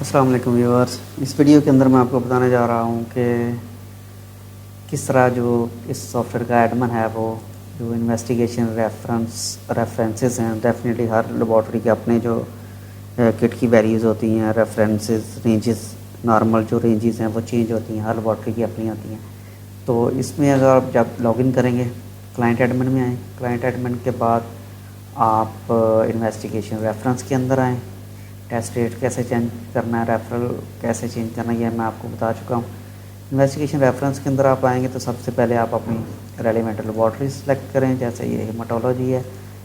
अस्सलाम वालेकुम व्यूअर्स। इस वीडियो के अंदर मैं आपको बताने जा रहा हूँ कि किस तरह जो इस सॉफ्टवेयर का एडमिन है वो जो इन्वेस्टिगेशन रेफरेंसेस हैं। डेफिनेटली हर लेबॉर्ट्री के अपने जो किट की वैल्यूज़ होती हैं, रेफरेंसेस रेंजेस, नॉर्मल जो रेंजेस हैं वो चेंज होती हैं, हर लेबॉर्ट्री की अपनी होती हैं। तो इसमें अगर आप जब लॉगिन करेंगे क्लाइंट एडमिन में आएँ, क्लाइंट एडमिन के बाद आप इन्वेस्टिगेशन रेफरेंस के अंदर आएँ। टेस्ट रेट कैसे चेंज करना है, रेफरल कैसे चेंज करना है, ये मैं आपको बता चुका हूँ। इन्वेस्टिगेशन रेफरेंस के अंदर आप आएंगे तो सबसे पहले आप अपनी रेलिवेंट लेबॉर्ट्री सेलेक्ट करें। जैसे ये हेमाटोलॉजी है,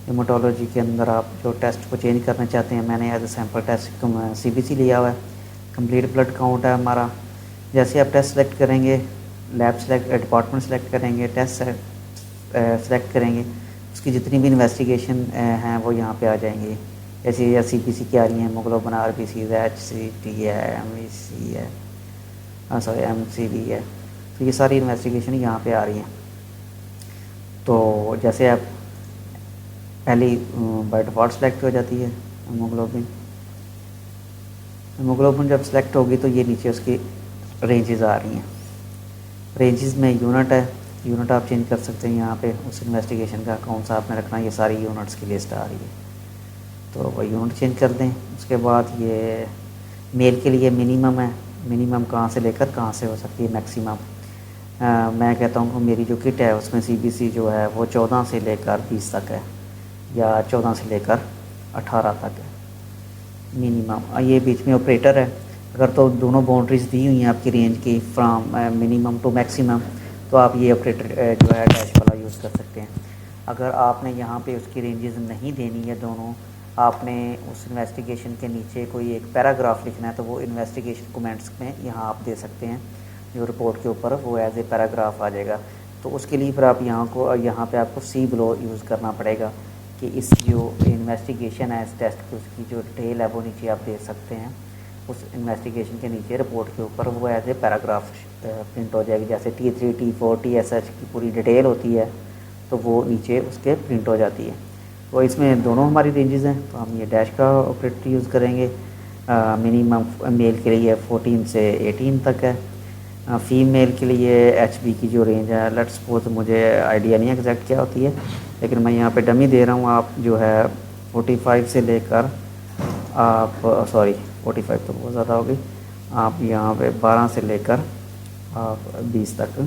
हेमाटोलॉजी के अंदर आप जो टेस्ट को चेंज करना चाहते हैं, मैंने as a sample test CBC लिया हुआ है। कंप्लीट ब्लड काउंट है हमारा। जैसे आप टेस्ट सेलेक्ट करेंगे, लैब सेलेक्ट, डिपार्टमेंट सेलेक्ट करेंगे, टेस्ट सेलेक्ट करेंगे, उसकी जितनी भी इन्वेस्टिगेशन हैं वो यहाँ पे आ जाएंगी। जैसे या CBC की आ रही हैं, हेमोग्लोबिन, RBC, HCT है, MEC है, सॉरी MCV है। तो ये सारी इन्वेस्टिगेशन यहाँ पे आ रही हैं। तो जैसे आप पहली बाय डिफ़ॉल्ट सेलेक्ट हो जाती है हेमोग्लोबिन। हेमोग्लोबिन जब सेलेक्ट होगी तो ये नीचे उसकी रेंजेस आ रही हैं। रेंजेस में यूनिट है, यूनिट आप चेंज कर सकते हैं यहाँ पे। उस इन्वेस्टिगेशन का कौन सा आपने रखना है, ये सारी यूनिट्स की लिस्ट आ रही है, तो वह यूनिट चेंज कर दें। उसके बाद ये मेल के लिए मिनिमम है, मिनिमम कहाँ से लेकर कहाँ से हो सकती है मैक्सिमम। मैं कहता हूँ कि मेरी जो किट है उसमें CBC जो है वो 14 से लेकर 20 तक है, या 14 से लेकर 18 तक है मिनिमम। ये बीच में ऑपरेटर है। अगर तो दोनों बाउंड्रीज दी हुई हैं आपकी रेंज की, फ्राम मिनिमम टू मैक्सिमम, तो आप ये ऑपरेटर जो है डैश वाला यूज़ कर सकते हैं। अगर आपने यहाँ पे उसकी रेंजेस नहीं देनी है दोनों, आपने उस इन्वेस्टिगेशन के नीचे कोई एक पैराग्राफ लिखना है, तो वो इन्वेस्टिगेशन कमेंट्स में यहाँ आप दे सकते हैं। जो रिपोर्ट के ऊपर वो एज ए पैराग्राफ आ जाएगा। तो उसके लिए फिर आप यहाँ पे आपको C ब्लो यूज़ करना पड़ेगा कि इस जो इन्वेस्टिगेशन है इस टेस्ट की, उसकी जो डिटेल है वो नीचे आप दे सकते हैं। उस इन्वेस्टिगेशन के नीचे रिपोर्ट के ऊपर वो एज ए पैराग्राफ प्रिंट हो जाएगी। जैसे T3, T4, TSH की पूरी डिटेल होती है, तो वो नीचे उसके प्रिंट हो जाती है। तो इसमें दोनों हमारी रेंजेस हैं, तो हम ये डैश का ऑपरेटर यूज़ करेंगे। मिनिमम मेल के लिए 14 से 18 तक है। फ़ीमेल के लिए HB की जो रेंज है, लेट्स सपोज, मुझे आइडिया नहीं है एग्जैक्ट क्या होती है, लेकिन मैं यहाँ पे डमी दे रहा हूँ। आप जो है 45 से लेकर आप 45 तो बहुत ज़्यादा होगी, आप यहाँ पे 12 से लेकर आप 20 तक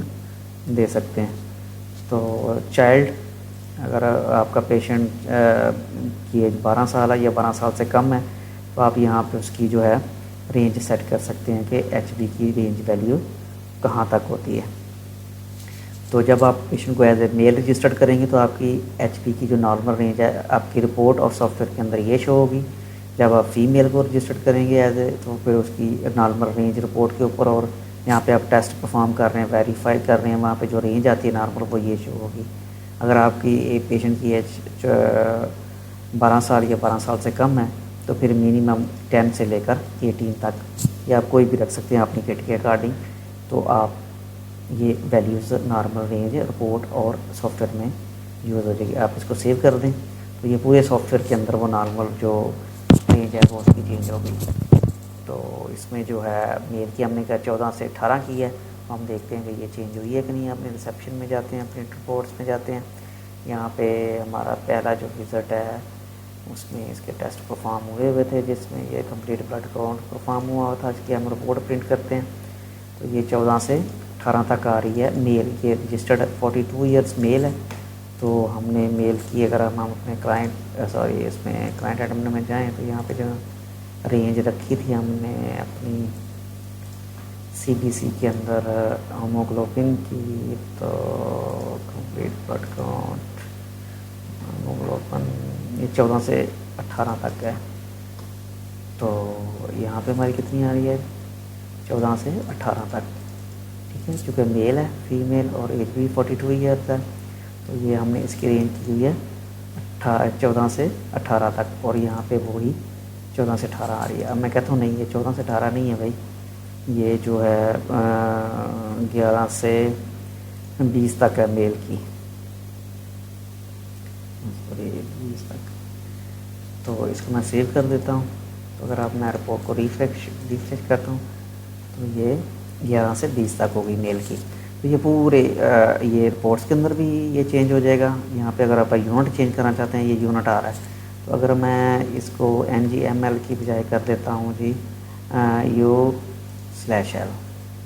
दे सकते हैं। तो चाइल्ड, अगर आपका पेशेंट की एज 12 साल है या 12 साल से कम है, तो आप यहाँ पे उसकी जो है रेंज सेट कर सकते हैं कि HB की रेंज वैल्यू कहाँ तक होती है। तो जब आप पेशेंट को एज ए मेल रजिस्टर्ड करेंगे तो आपकी HB की जो नॉर्मल रेंज है आपकी रिपोर्ट और सॉफ्टवेयर के अंदर ये शो होगी। जब आप फीमेल को रजिस्टर्ड करेंगे एज ए, तो फिर उसकी नॉर्मल रेंज रिपोर्ट के ऊपर, और यहाँ पे आप टेस्ट परफॉर्म कर रहे हैं, वेरीफाई कर रहे हैं, वहाँ पे जो रेंज आती है नॉर्मल वो ये शो होगी। अगर आपकी एक पेशेंट की एज 12 साल या 12 साल से कम है, तो फिर मिनिमम 10 से लेकर 18 तक, या आप कोई भी रख सकते हैं अपनी किट के अकॉर्डिंग। तो आप ये वैल्यूज़ नॉर्मल रेंज रिपोर्ट और सॉफ्टवेयर में यूज़ हो जाएगी। आप इसको सेव कर दें तो ये पूरे सॉफ्टवेयर के अंदर वो नॉर्मल जो रेंज है वो उसकी चेंज हो गई। तो इसमें जो है मेल की हमने कहा 14 से 18 की है, तो हम देखते हैं कि ये चेंज हुई है कि नहीं। अपने रिसेप्शन में जाते हैं, प्रिंट रिपोर्ट्स में जाते हैं। यहाँ पे हमारा पहला जो विज़िट है उसमें इसके टेस्ट परफॉर्म हुए थे, जिसमें ये कंप्लीट ब्लड काउंट परफॉर्म हुआ था, इसकी हम रिपोर्ट प्रिंट करते हैं। तो ये 14 से 18 तक आ रही है मेल। ये रजिस्टर्ड 42 ईयर्स मेल है। तो हमने मेल की, अगर हम अपने इसमें क्लाइंट एडमिन में जाएं, तो यहाँ पे जो रेंज रखी थी हमने अपनी CBC के अंदर हेमोग्लोबिन की, तो कंप्लीट ब्लड काउंट हेमोग्लोबिन ये 14 से 18 तक है। तो यहाँ पे हमारी कितनी आ रही है, 14 से 18 तक, ठीक है। चूँकि मेल है, फीमेल और एज भी 42 ईयर्स है, तो ये हमने इसकी रेंज की हुई है 14 से 18 तक, और यहाँ पे वही 14 से 18 आ रही है। अब मैं कहता हूँ नहीं, ये 14 से 18 नहीं है भाई, ये जो है 11 से 20 तक है मेल की, सॉरी 20 तक। तो इसको मैं सेव कर देता हूँ। तो अगर आप मैं रिपोर्ट को रिफ्रेश करता हूँ तो ये 11 से 20 तक होगी मेल की। तो ये पूरे ये रिपोर्ट्स के अंदर भी ये चेंज हो जाएगा। यहाँ पे अगर आप यूनिट चेंज करना चाहते हैं, ये यूनिट आ रहा है, तो अगर मैं इसको NGML की बजाय कर देता हूँ जी U/L,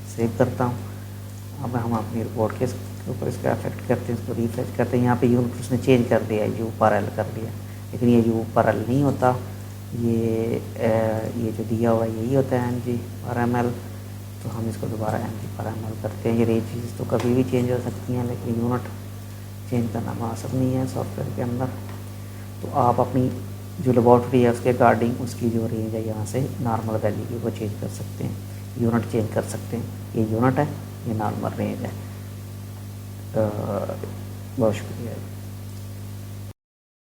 सेव करता हूँ। अब हम अपनी रिपोर्ट के ऊपर इसका अफेक्ट करते हैं, इसको रिफ्रेश करते हैं। यहाँ पे यूनिट उसने चेंज कर दिया है, U/L कर दिया, लेकिन ये U/L नहीं होता। ये जो दिया हुआ है यही होता है NG/ML। तो हम इसको दोबारा NG/ML करते हैं। ये रेंजेस तो कभी भी चेंज हो सकती हैं, लेकिन यूनिट चेंज करना मुनासिब नहीं है सॉफ्टवेयर के अंदर। तो आप अपनी जो लेबॉर्ट्री है उसके अकॉर्डिंग उसकी जो रेंज है यहाँ से नॉर्मल वैल्यू की वो चेंज कर सकते हैं, यूनिट चेंज कर सकते हैं। ये यूनिट है, ये नॉर्मल रेंज है। बहुत शुक्रिया।